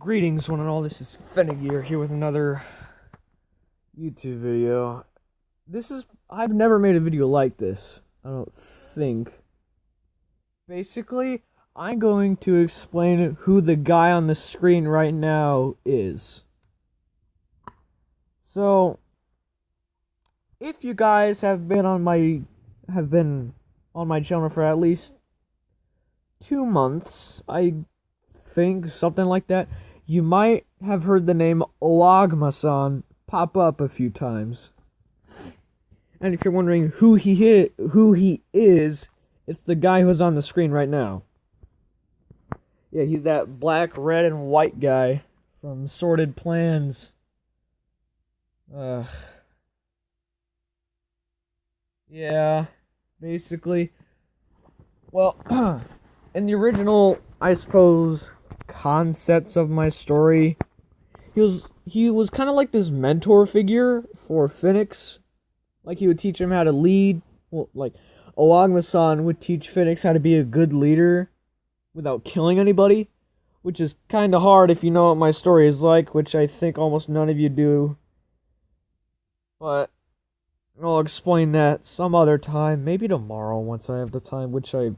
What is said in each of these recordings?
Greetings, one and all. This is Fennegear here with another YouTube video. I've never made a video like this, I don't think. Basically, I'm going to explain who the guy on the screen right now is. So, if you guys have been on my channel for at least 2 months, I think, something like that, you might have heard the name Ohagma-san pop up a few times. And if you're wondering who he is, it's the guy who's on the screen right now. Yeah, he's that black, red, and white guy from Sorted Plans. Yeah, basically. Well, in the original, I suppose, concepts of my story, he was kind of like this mentor figure for Phoenix. Like, he would teach him how to lead. Well, like, Ohagma-san would teach Phoenix how to be a good leader without killing anybody, which is kind of hard if you know what my story is like, which I think almost none of you do. But I'll explain that some other time, maybe tomorrow once I have the time, which I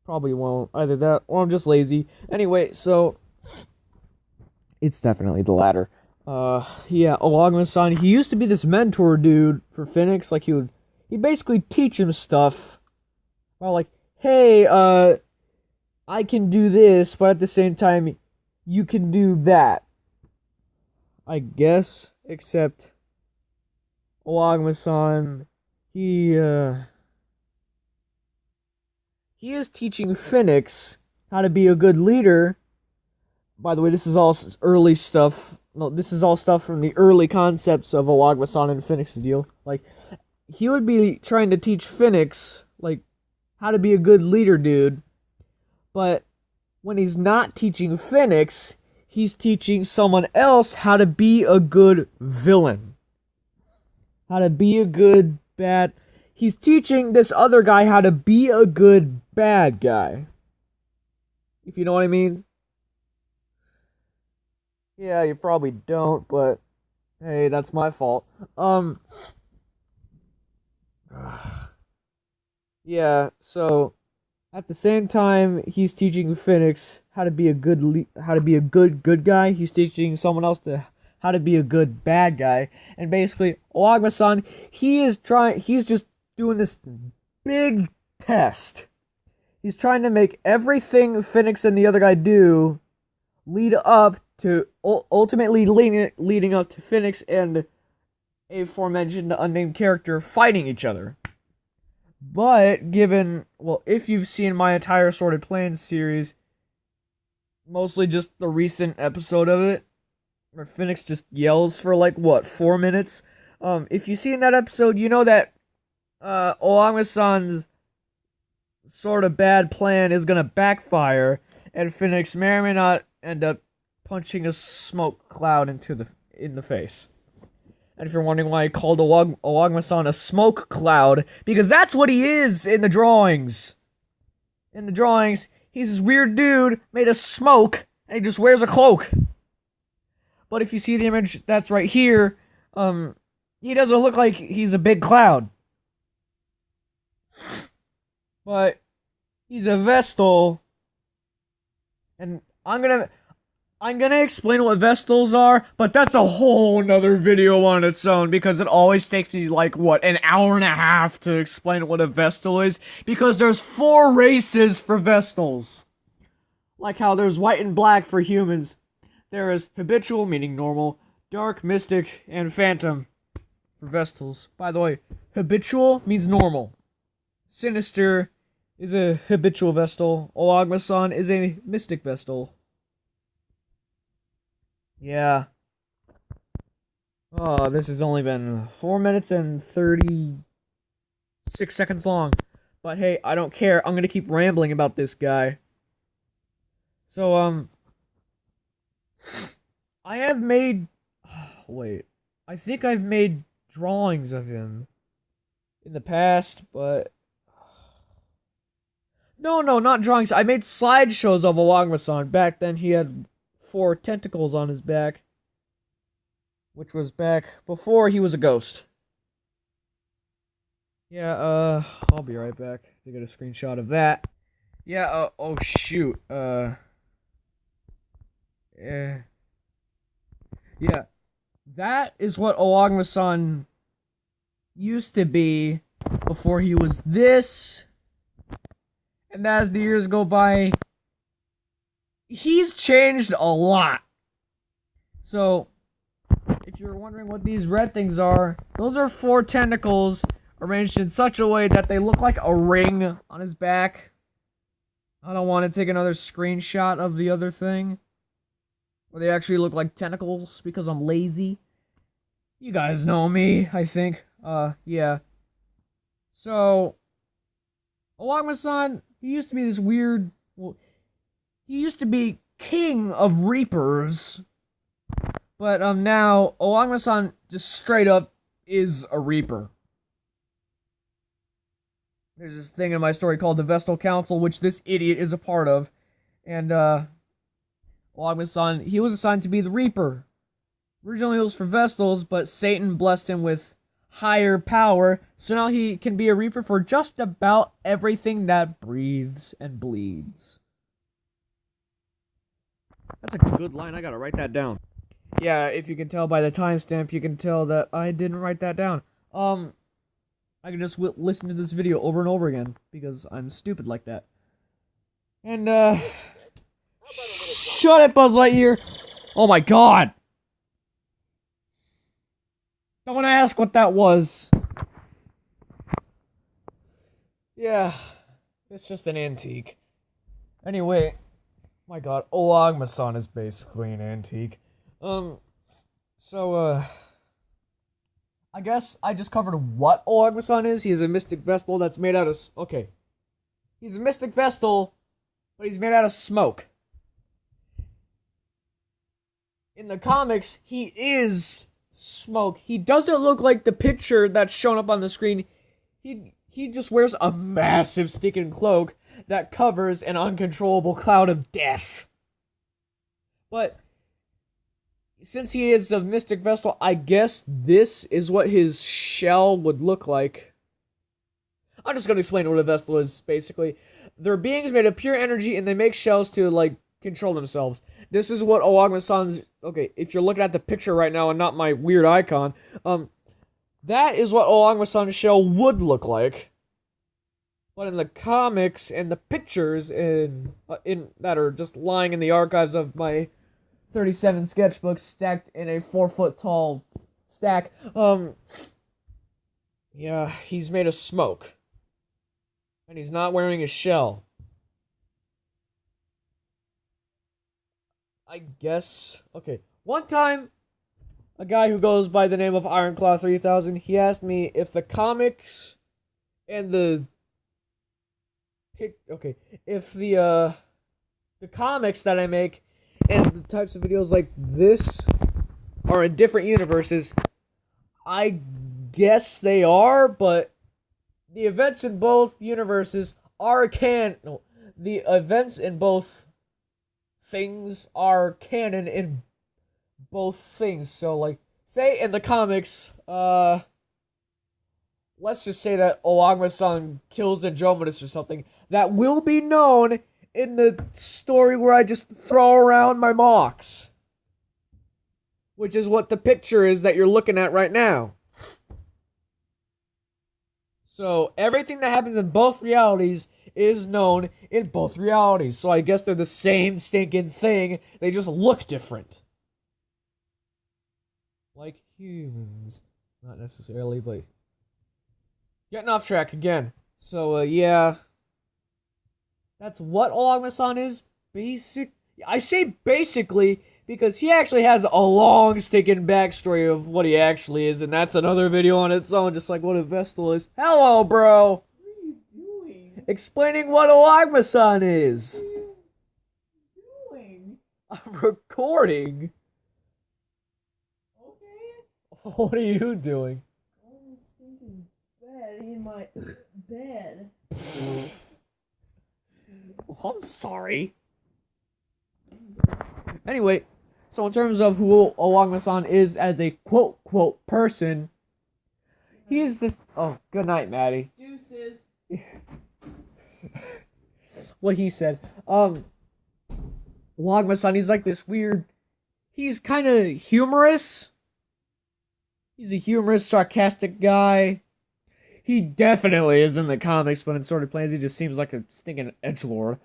probably won't. Either that or I'm just lazy. Anyway, so it's definitely the latter. Yeah, Ohagma-san, he used to be this mentor dude for Phoenix. Like, he'd basically teach him stuff. Well, like, hey, I can do this, but at the same time, you can do that, I guess. Except Ohagma-san, he is teaching Phoenix how to be a good leader. By the way, this is all early stuff. No, this is all stuff from the early concepts of Ohagma-san and Phoenix's deal. Like, he would be trying to teach Phoenix, like, how to be a good leader, dude. But when he's not teaching Phoenix, he's teaching someone else how to be a good villain. How to be a good bad... He's teaching this other guy how to be a good bad guy. If you know what I mean. Yeah, you probably don't, but hey, that's my fault. Yeah, so at the same time he's teaching Phoenix how to be a good guy, he's teaching someone else how to be a good bad guy. And basically, Ohagma-san, he's just doing this big test. He's trying to make everything Phoenix and the other guy do lead up to ultimately leading up to Phoenix and a aforementioned unnamed character fighting each other. But given, well, if you've seen my entire Sorted Plans series, mostly just the recent episode of it, where Phoenix just yells for like, what, 4 minutes? If you've seen that episode, you know that Ohagma-san's sort of bad plan is gonna backfire, and Phoenix may or may not end up punching a smoke cloud in the face. And if you're wondering why I called Ohagma-san a smoke cloud, because that's what he is in the drawings. In the drawings, he's this weird dude made of smoke, and he just wears a cloak. But if you see the image that's right here, he doesn't look like he's a big cloud. But he's a Vestal, and I'm gonna explain what Vestals are, but that's a whole nother video on its own, because it always takes me like, what, an hour and a half to explain what a Vestal is, because there's 4 races for Vestals. Like how there's white and black for humans. There is habitual, meaning normal, dark, mystic, and phantom for Vestals. By the way, habitual means normal. Sinister is a habitual Vestal. Ohagma-san is a mystic Vestal. Yeah. Oh, this has only been 4 minutes and 36 seconds long. But hey, I don't care. I'm gonna keep rambling about this guy. So, I have made... Wait. I think I've made drawings of him in the past, but... No, not drawings. I made slideshows of Ohagma-san. Back then he had 4 tentacles on his back, which was back before he was a ghost. Yeah, I'll be right back to get a screenshot of that. Yeah, oh shoot, yeah, that is what Ohagma-san used to be before he was this, and as the years go by, he's changed a lot. So, if you're wondering what these red things are, those are 4 tentacles arranged in such a way that they look like a ring on his back. I don't want to take another screenshot of the other thing, where they actually look like tentacles because I'm lazy. You guys know me, I think. Yeah. So, Ohagma-san, he used to be this weird... Well, he used to be king of reapers. But, now, Ohagma-san just straight up is a reaper. There's this thing in my story called the Vestal Council, which this idiot is a part of. And, Ohagma-san, he was assigned to be the reaper. Originally it was for Vestals, but Satan blessed him with higher power, so now he can be a reaper for just about everything that breathes and bleeds. That's a good line, I gotta write that down. Yeah, if you can tell by the timestamp, you can tell that I didn't write that down. I can just listen to this video over and over again, because I'm stupid like that. And, shut it, Buzz Lightyear! Oh my god! Don't ask what that was. Yeah, it's just an antique. Anyway, my god, Ohagma-san is basically an antique. I guess I just covered what Ohagma-san is. He's a mystic Vestal that's made out of... Okay. He's a mystic Vestal, but he's made out of smoke. In the comics, he is smoke. He doesn't look like the picture that's shown up on the screen. He just wears a massive stinking cloak that covers an uncontrollable cloud of death. But since he is a mystic Vestal, I guess this is what his shell would look like. I'm just going to explain what a Vestal is, basically. They're beings made of pure energy, and they make shells to, like, control themselves. This is what Ohagma-san's... Okay, if you're looking at the picture right now and not my weird icon, that is what Ohagma-san's shell would look like. But in the comics and the pictures in that are just lying in the archives of my 37 sketchbooks stacked in a 4-foot tall stack, yeah, he's made of smoke. And he's not wearing a shell. I guess... Okay. One time, a guy who goes by the name of Ironclaw 3000, he asked me if the comics and the comics that I make and the types of videos like this are in different universes. I guess they are, but the events in both universes are the events in both things are canon in both things. So, like, say in the comics, let's just say that Ohagma-san kills Andromedus or something. That will be known in the story where I just throw around my mocks. Which is what the picture is that you're looking at right now. So, everything that happens in both realities is known in both realities. So I guess they're the same stinking thing. They just look different. Like humans. Not necessarily, but... Getting off track again. So, yeah. That's what Ohagma-san is. I say basically because he actually has a long stinking backstory of what he actually is, and that's another video on its own, just like what a Vestal is. Hello, bro! What are you doing? Explaining what Ohagma-san is. What are you doing? I'm recording. Okay. What are you doing? I'm stinking bed in my bed. I'm sorry. Anyway, so in terms of who Ohagma-san is as a quote person, he's this. Oh, good night, Maddie. Deuces. What he said. Ohagma-san, he's like this weird. He's kind of humorous. He's a humorous, sarcastic guy. He definitely is in the comics, but in Sword Plains, he just seems like a stinking edgelord.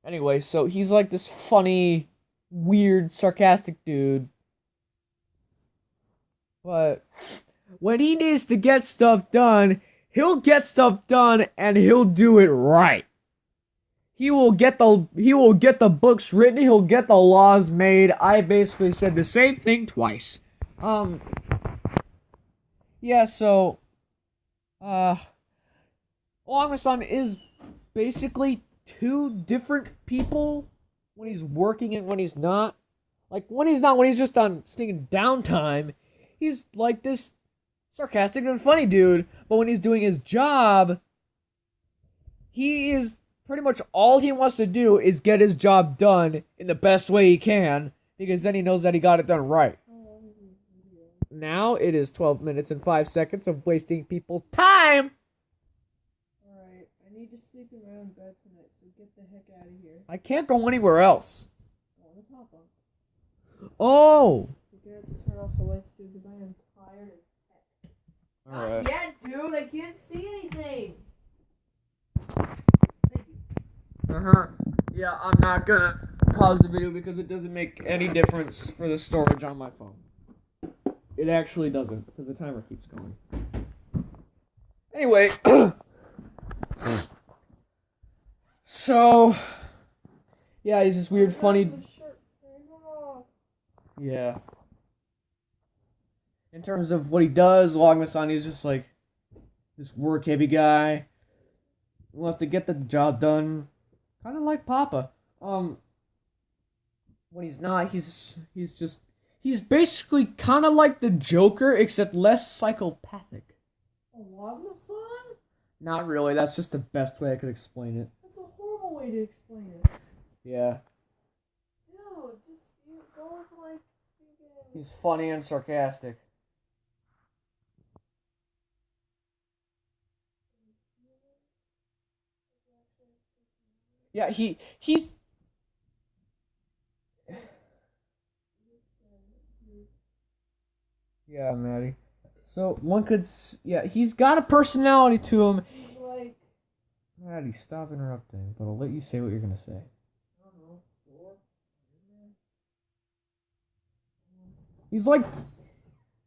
Anyway, so he's like this funny, weird, sarcastic dude. But when he needs to get stuff done, he'll get stuff done and he'll do it right. He will get the books written, he'll get the laws made. I basically said the same thing twice. Yeah, so Ohagma-san is basically two different people when he's working and when he's not. Like, when he's just on stinking downtime, he's like this sarcastic and funny dude. But when he's doing his job, he is pretty much all he wants to do is get his job done in the best way he can, because then he knows that he got it done right. Now it is 12 minutes and 5 seconds of wasting people's time. Alright, I need to sleep in my own bed tonight, so get the heck out of here. I can't go anywhere else. Go on the top bunk. Oh! You're gonna have to turn off the lights too, because I am tired as heck. Alright. Not yet, dude! I can't see anything! Thank you. Yeah, I'm not gonna pause the video because it doesn't make any difference for the storage on my phone. It actually doesn't, because the timer keeps going. Anyway, so, yeah, he's this weird, funny. Yeah. In terms of what he does, Ohagma-san, he's just like this work-heavy guy. He wants to get the job done, kind of like Papa. When he's not, he's basically kind of like the Joker, except less psychopathic. Ohagma-san? Not really, that's just the best way I could explain it. That's a horrible way to explain it. Yeah. No, just you go with like thinking. He's funny and sarcastic. Yeah, he's... Yeah, Maddie. So, one could... Yeah, he's got a personality to him. Like... Maddie, stop interrupting, but I'll let you say what you're gonna say. I don't know.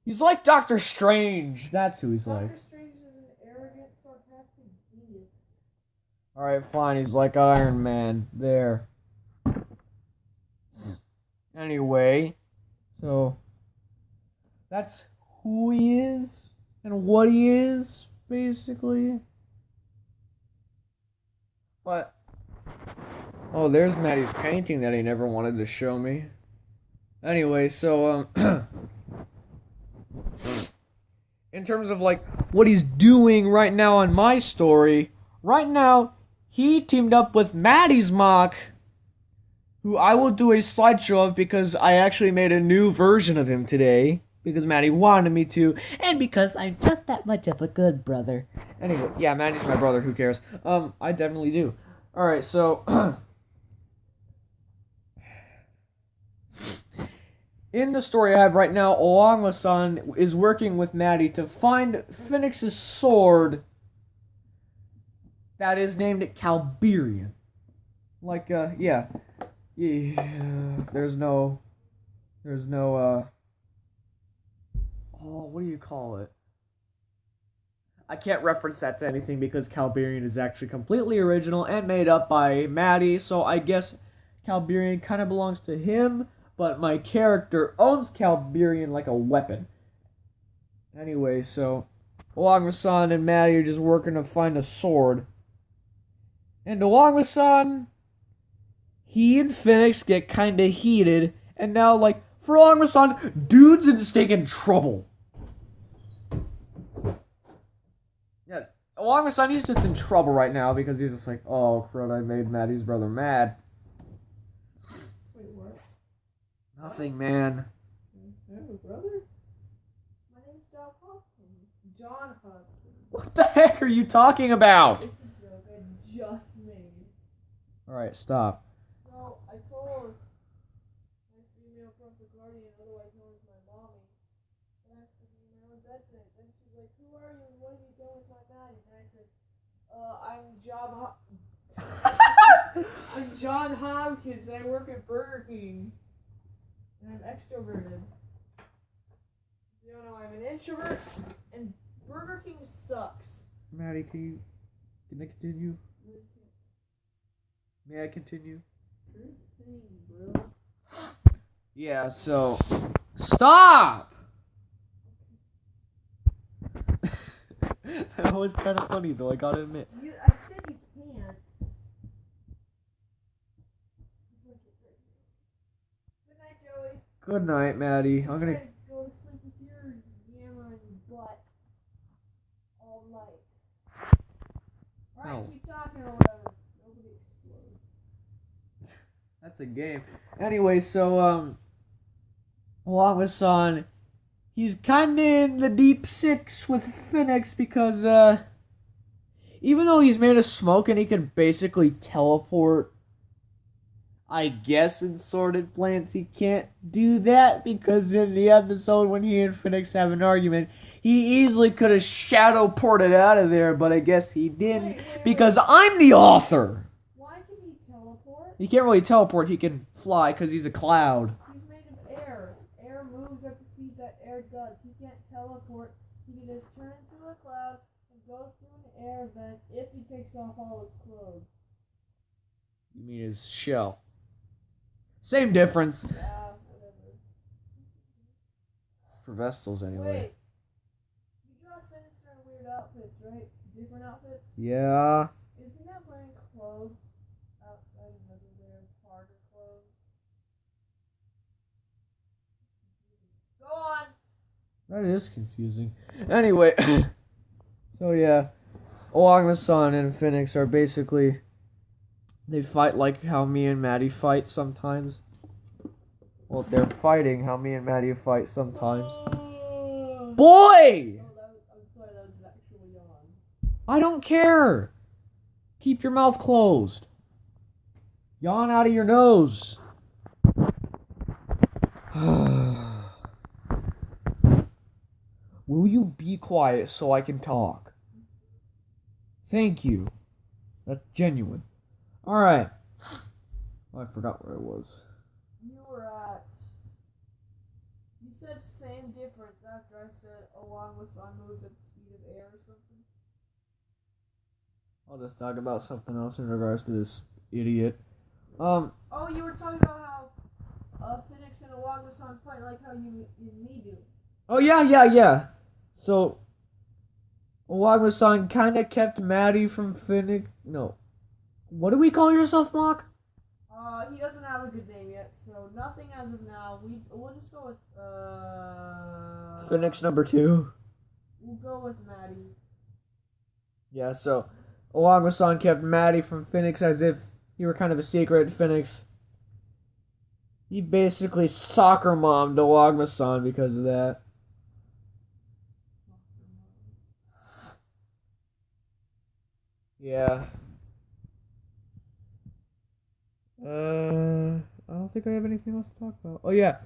He's like Doctor Strange. That's who he's like. Doctor Strange is an arrogant, sarcastic genius. Alright, fine, he's like Iron Man. There. Anyway, so that's who he is and what he is, basically. But oh, there's Maddie's painting that he never wanted to show me. Anyway, so in terms of like what he's doing right now on my story, right now he teamed up with Maddie's mock, who I will do a slideshow of because I actually made a new version of him today, because Maddie wanted me to, and because I'm just that much of a good brother. Anyway, yeah, Maddie's my brother, who cares? I definitely do. Alright, so in the story I have right now, Ohagma-san is working with Maddie to find Phoenix's sword that is named Calberian. Like, yeah. There's no, oh, what do you call it? I can't reference that to anything because Calberian is actually completely original and made up by Maddie, so I guess Calberian kind of belongs to him, but my character owns Calberian like a weapon. Anyway, so Ohagma-san and Maddie are just working to find a sword. And Ohagma-san, he and Phoenix get kinda heated, and now, like, for Ohagma-san, dude's in stinking trouble. Yeah, Ohagma-san, he's just in trouble right now because he's just like, oh, crud, I made Maddie's brother mad. Nothing, man. Hey, brother. My name's John Hopkins. John Hopkins. What the heck are you talking about? It's a joke I just made. Alright, stop. So, I told my female perfect guardian, otherwise known as my mommy, that I'm sleeping in my own bed tonight. Then she's like, who are you and what have you done with my Maddie? And I said, I'm John Hopkins and I work at Burger King. And I'm extroverted. You don't know I'm an introvert and Burger King sucks. Maddie, can I continue? May I continue? Bro. Yeah, so stop! That was kind of funny though, I gotta admit. I said you can't. Good night, Joey. Good night, Maddie. I'm gonna Go to sleep with your yammering butt all night. Alright, No. keep talking or whatever. Nobody explodes. That's a game. Anyway, so Ohagma-san, he's kinda in the deep six with Phoenix because even though he's made of smoke and he can basically teleport, I guess in Sorted Plants he can't do that because in the episode when he and Phoenix have an argument, he easily could have shadow ported out of there, but I guess he didn't because I'm the author. Why can he teleport? He can't really teleport, he can fly because he's a cloud. He's made of air. Air moves at the speed that air does. He can't teleport. He can just turn into a cloud and go through an air vent if he takes off all his clothes. You mean his shell? Same difference. Yeah, whatever. For Vestals, anyway. Wait. You draw sinister and weird outfits, right? Different outfits? Yeah. Isn't that wearing clothes outside of another layer of harder clothes? Go on! That is confusing. Anyway. So yeah. Ohagma-san and Phoenix are basically... They fight like how me and Maddie fight sometimes. Well, they're fighting how me and Maddie fight sometimes. Boy! I'm sorry, that was actually yawn. I don't care! Keep your mouth closed. Yawn out of your nose. Will you be quiet so I can talk? Thank you. That's genuine. Alright. Oh, I forgot where I was. You were at... You said same difference after I said Ohagma-san moves at the speed of air or something. I'll just talk about something else in regards to this idiot. Oh, you were talking about how Phoenix and Ohagma-san fight like how you and me do. Oh, yeah. So, Ohagma-san kinda kept Maddie from Phoenix. No. What do we call yourself, Mock? He doesn't have a good name yet, so nothing as of now. We'll just go with, Phoenix number 2. We'll go with Maddie. Yeah, so Ohagma-san kept Maddie from Phoenix as if he were kind of a secret Phoenix. He basically soccer mommed Ohagma-san because of that. Yeah. I don't think I have anything else to talk about. Oh, yeah.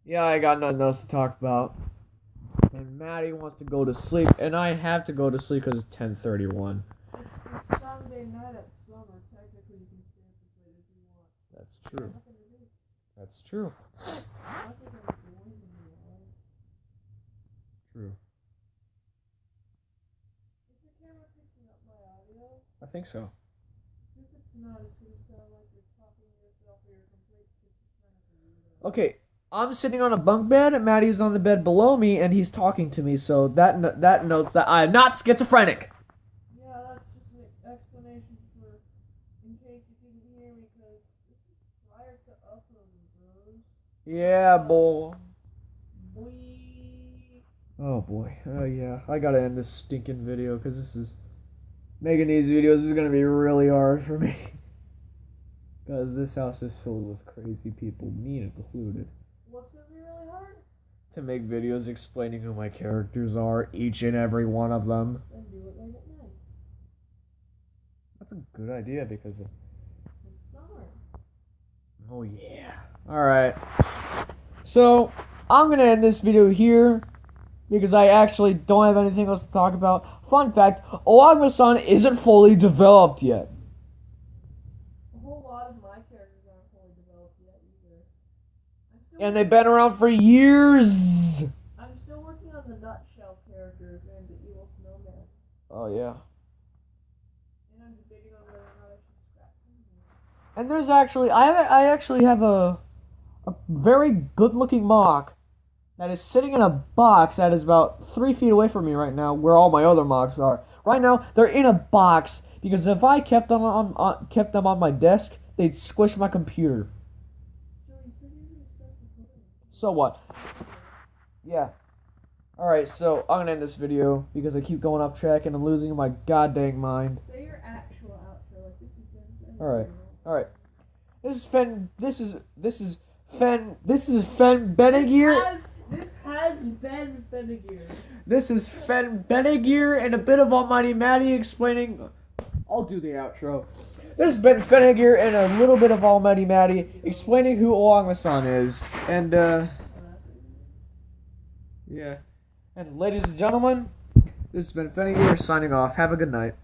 Yeah, I got nothing else to talk about. And Maddie wants to go to sleep, and I have to go to sleep because it's 10:31. It's a Sunday night at summer. Technically, you can stay up as late as you want. That's true. Nothing to do. That's true. Nothing to do in the world. True. Is the camera picking up my audio? I think so. If it's not, it's going to sound like you're talking to yourself or you're complete schizophrenic. Okay, I'm sitting on a bunk bed, Maddie's on the bed below me, and he's talking to me, so that notes that I am not schizophrenic. Yeah, that's just an explanation for, in case you didn't hear me, because this is prior to uploading, bros. Yeah, boy. Boy. Oh boy. Oh yeah. I gotta end this stinking video because this is making these videos is gonna be really hard for me. Because this house is filled with crazy people, me included. What's gonna be really hard? To make videos explaining who my characters are, each and every one of them. Then do it late at night. That's a good idea because of... It's summer. Oh yeah. Alright. So, I'm gonna end this video here because I actually don't have anything else to talk about. Fun fact, Ohagma-san isn't fully developed yet. A whole lot of my characters aren't fully developed yet either. And they've been around for years! I'm still working on the nutshell characters and the evil snowman. Oh yeah. And I'm debating on whether or not I should scrap them. And there's actually, I actually have a very good-looking mock that is sitting in a box that is about 3 feet away from me right now, where all my other mocks are. Right now, they're in a box because if I kept them on my desk, they'd squish my computer. So what? Yeah. Alright, so I'm gonna end this video because I keep going off track and I'm losing my goddamn mind. Say your actual outro, like this is Alright. This is Fennegear. This has been Fennegear. This is Fennegear and a bit of Almighty Maddie explaining. I'll do the outro. This has been Fennegear and a little bit of Almighty Maddie explaining who Ohagma-san is. And yeah. And ladies and gentlemen, this has been Fennegear signing off. Have a good night.